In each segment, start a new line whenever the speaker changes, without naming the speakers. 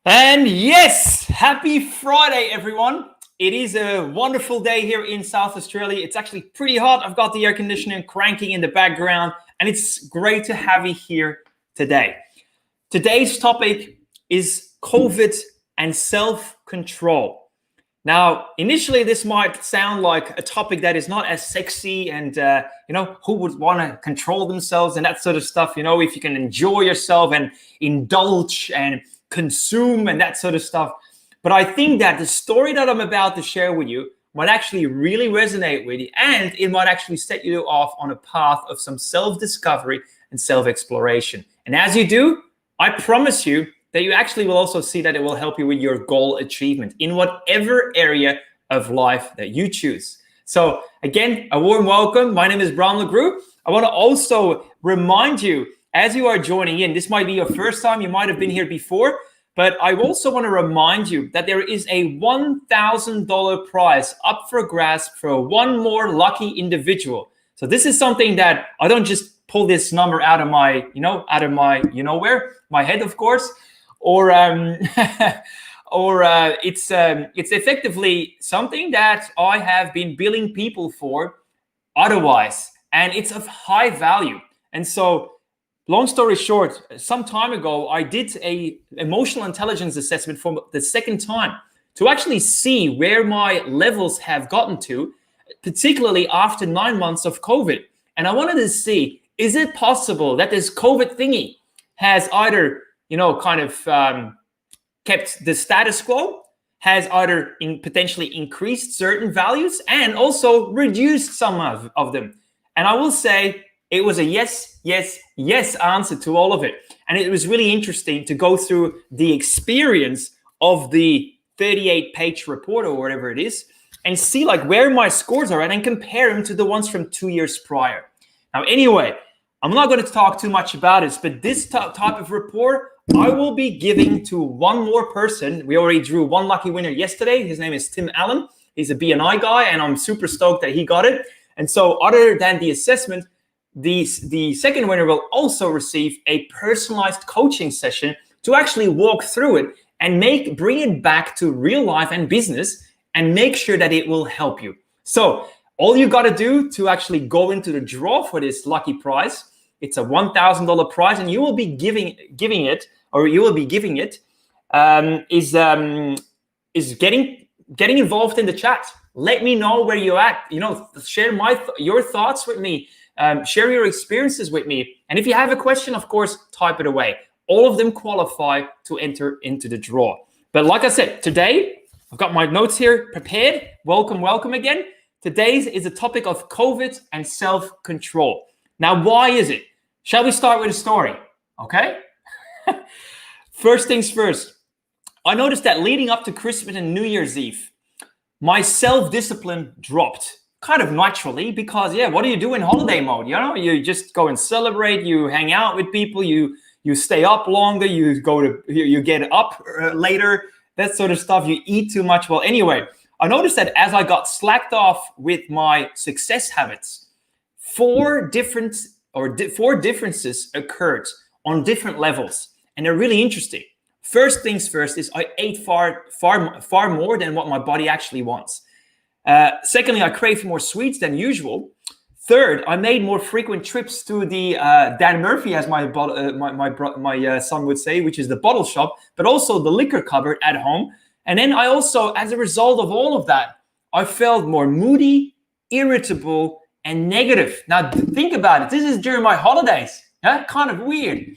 And yes, happy Friday, everyone. It is a wonderful day here in South Australia. It's actually pretty hot. I've got the air conditioning cranking in the background, and it's great to have you here today. Today's topic is COVID and self-control. Now, initially, this might sound like a topic that is not as sexy and, who would want to control themselves and that sort of stuff, if you can enjoy yourself and indulge and consume and that sort of stuff. But I think that the story that I'm about to share with you might actually really resonate with you, and it might actually set you off on a path of some self-discovery and self-exploration. And as you do, I promise you that you actually will also see that it will help you with your goal achievement in whatever area of life that you choose. So again, a warm welcome. My name is Bram LeGroux. I want to also remind you, as you are joining in, this might be your first time, you might have been here before, but I also want to remind you that there is a $1,000 prize up for grasp for one more lucky individual. So this is something that I don't just pull this number out of my, where, my head, of course, or it's effectively something that I have been billing people for otherwise, and it's of high value. And so, long story short, some time ago, I did a emotional intelligence assessment for the second time to actually see where my levels have gotten to, particularly after 9 months of COVID. And I wanted to see, is it possible that this COVID thingy has either kept the status quo, has either potentially increased certain values and also reduced some of them? And I will say it was a yes, yes, yes answer to all of it. And it was really interesting to go through the experience of the 38-page report or whatever it is and see like where my scores are at and compare them to the ones from 2 years prior. Now, anyway, I'm not going to talk too much about it, but this type of report I will be giving to one more person. We already drew one lucky winner yesterday. His name is Tim Allen. He's a BNI guy, and I'm super stoked that he got it. And so other than the assessment, the second winner will also receive a personalized coaching session to actually walk through it and bring it back to real life and business and make sure that it will help you. So all you got to do to actually go into the draw for this lucky prize, it's a $1,000 prize, and you will be giving it is getting involved in the chat. Let me know where you're at. Share your thoughts with me. Share your experiences with me. And if you have a question, of course, type it away. All of them qualify to enter into the draw. But like I said, today, I've got my notes here prepared. Welcome again. Today's is a topic of COVID and self-control. Now, why is it? Shall we start with a story? Okay. First things first. I noticed that leading up to Christmas and New Year's Eve, my self-discipline dropped kind of naturally because, what do you do in holiday mode? You just go and celebrate, you hang out with people, you stay up longer, you get up later, that sort of stuff. You eat too much. Well, anyway, I noticed that as I got slacked off with my success habits, four differences occurred on different levels, and they're really interesting. First things first is I ate far more than what my body actually wants. Secondly, I craved more sweets than usual. Third, I made more frequent trips to the Dan Murphy, as my son would say, which is the bottle shop, but also the liquor cupboard at home. And then I also, as a result of all of that, I felt more moody, irritable, and negative. Now, think about it. This is during my holidays. Yeah? Kind of weird.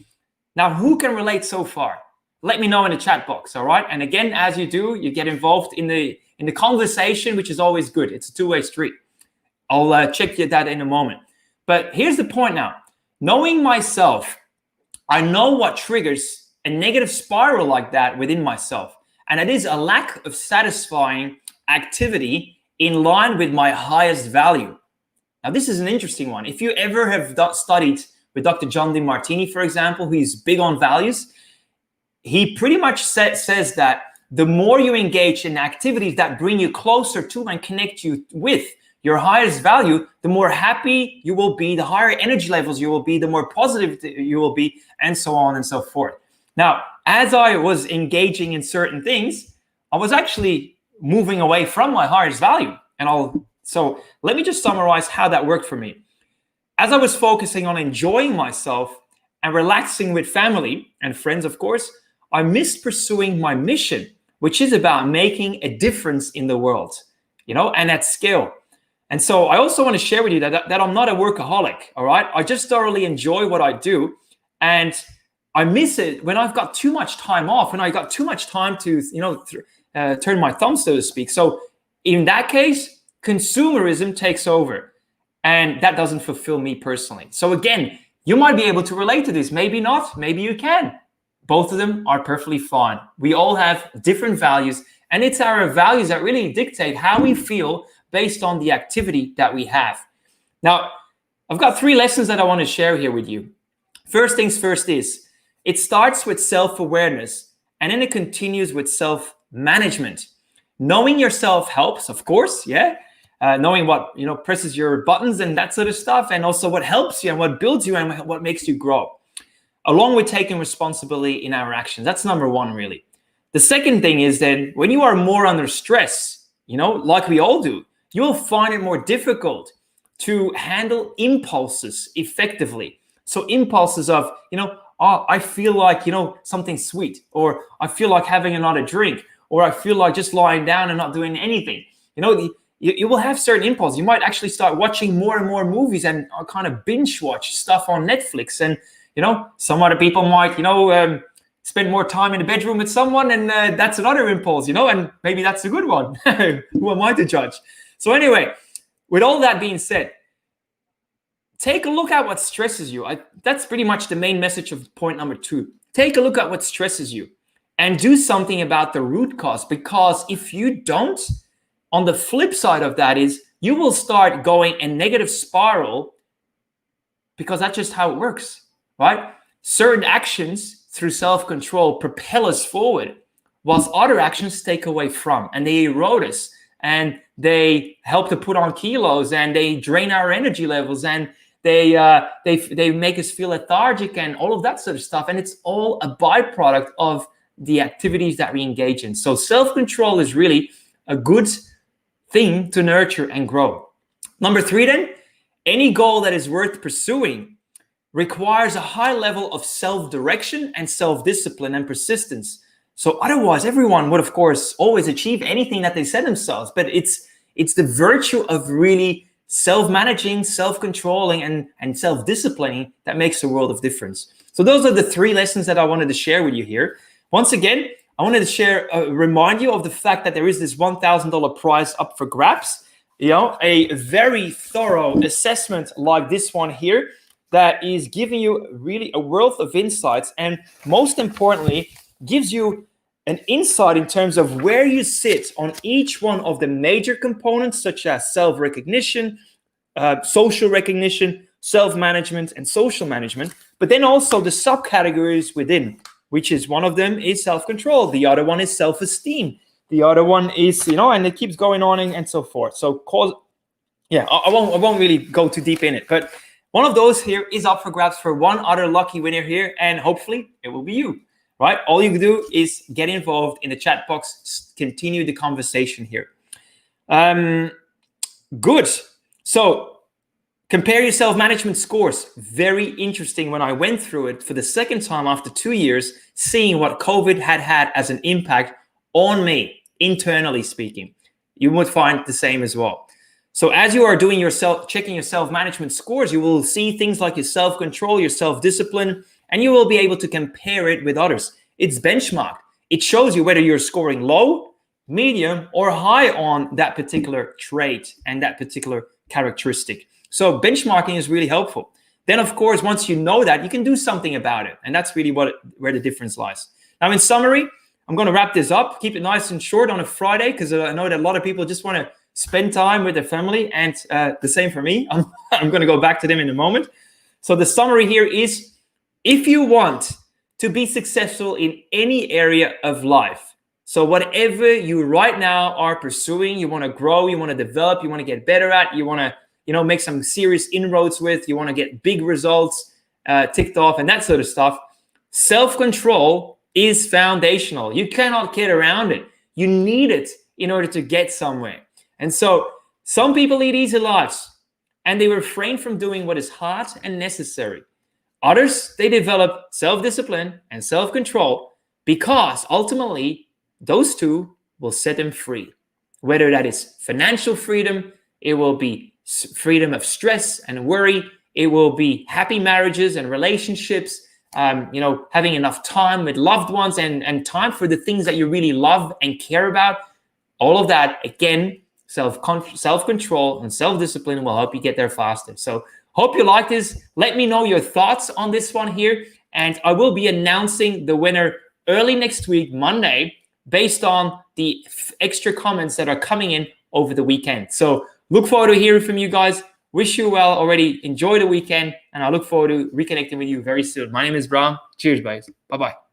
Now, who can relate so far? Let me know in the chat box, all right? And again, as you do, you get involved in the conversation, which is always good. It's a two-way street. I'll check that in a moment. But here's the point now. Knowing myself, I know what triggers a negative spiral like that within myself. And it is a lack of satisfying activity in line with my highest value. Now, this is an interesting one. If you ever have studied with Dr. John DeMartini, for example, who's big on values, he pretty much says that the more you engage in activities that bring you closer to and connect you with your highest value, the more happy you will be, the higher energy levels you will be, the more positive you will be, and so on and so forth. Now, as I was engaging in certain things, I was actually moving away from my highest value. So let me just summarize how that worked for me. As I was focusing on enjoying myself and relaxing with family and friends, of course, I missed pursuing my mission, which is about making a difference in the world, and at scale. And so I also want to share with you that I'm not a workaholic, all right? I just thoroughly enjoy what I do. And I miss it when I've got too much time off, and I got too much time to, turn my thumb, so to speak. So in that case, consumerism takes over. And that doesn't fulfill me personally. So again, you might be able to relate to this. Maybe not, maybe you can. Both of them are perfectly fine. We all have different values, and it's our values that really dictate how we feel based on the activity that we have. Now, I've got 3 lessons that I want to share here with you. First things first is, it starts with self-awareness, and then it continues with self-management. Knowing yourself helps, of course, yeah. Knowing what presses your buttons and that sort of stuff, and also what helps you and what builds you and what makes you grow, along with taking responsibility in our actions. That's number 1, really. The second thing is then, when you are more under stress, like we all do, you will find it more difficult to handle impulses effectively. So impulses of, I feel like, something sweet, or I feel like having another drink, or I feel like just lying down and not doing anything. You will have certain impulses. You might actually start watching more and more movies and kind of binge watch stuff on Netflix. And, some other people might, spend more time in the bedroom with someone, and that's another impulse, and maybe that's a good one. Who am I to judge? So anyway, with all that being said, take a look at what stresses you. That's pretty much the main message of point number 2. Take a look at what stresses you and do something about the root cause, because if you don't, on the flip side of that is you will start going a negative spiral, because that's just how it works, right? Certain actions through self-control propel us forward, whilst other actions take away from, and they erode us, and they help to put on kilos, and they drain our energy levels, and they make us feel lethargic and all of that sort of stuff. And it's all a byproduct of the activities that we engage in. So self-control is really a good thing to nurture and grow. Number 3 then, any goal that is worth pursuing requires a high level of self-direction and self-discipline and persistence. So otherwise, everyone would, of course, always achieve anything that they set themselves. But it's the virtue of really self-managing, self-controlling, and self-disciplining that makes a world of difference. So those are the 3 lessons that I wanted to share with you here. Once again, I wanted to remind you of the fact that there is this $1,000 prize up for grabs. A very thorough assessment like this one here that is giving you really a wealth of insights, and most importantly, gives you an insight in terms of where you sit on each one of the major components, such as self-recognition, social recognition, self-management, and social management, but then also the subcategories within, which is one of them is self-control. The other one is self-esteem. The other one is, and it keeps going on and so forth. So I won't really go too deep in it, but one of those here is up for grabs for one other lucky winner here, and hopefully it will be you, right? All you can do is get involved in the chat box, continue the conversation here. Good. So compare your self-management scores. Very interesting when I went through it for the second time after 2 years, seeing what COVID had as an impact on me, internally speaking. You would find the same as well. So as you are doing checking your self-management scores, you will see things like your self-control, your self-discipline, and you will be able to compare it with others. It's benchmarked. It shows you whether you're scoring low, medium, or high on that particular trait and that particular characteristic. So benchmarking is really helpful. Then, of course, once you know that, you can do something about it. And that's really where the difference lies. Now, in summary, I'm going to wrap this up, keep it nice and short on a Friday, because I know that a lot of people just want to spend time with their family, and the same for me. I'm going to go back to them in a moment. So the summary here is, if you want to be successful in any area of life, so whatever you right now are pursuing, you want to grow, you want to develop, you want to get better at, you want to make some serious inroads with, you want to get big results ticked off and that sort of stuff, self-control is foundational. You cannot get around it. You need it in order to get somewhere. And so some people lead easy lives and they refrain from doing what is hard and necessary. Others, they develop self-discipline and self-control because ultimately those two will set them free. Whether that is financial freedom, it will be freedom of stress and worry, it will be happy marriages and relationships, having enough time with loved ones and time for the things that you really love and care about. All of that, again, self-control and self-discipline will help you get there faster. So hope you like this. Let me know your thoughts on this one here. And I will be announcing the winner early next week, Monday, based on the extra comments that are coming in over the weekend. So look forward to hearing from you guys. Wish you well already. Enjoy the weekend. And I look forward to reconnecting with you very soon. My name is Bram. Cheers, guys. Bye-bye.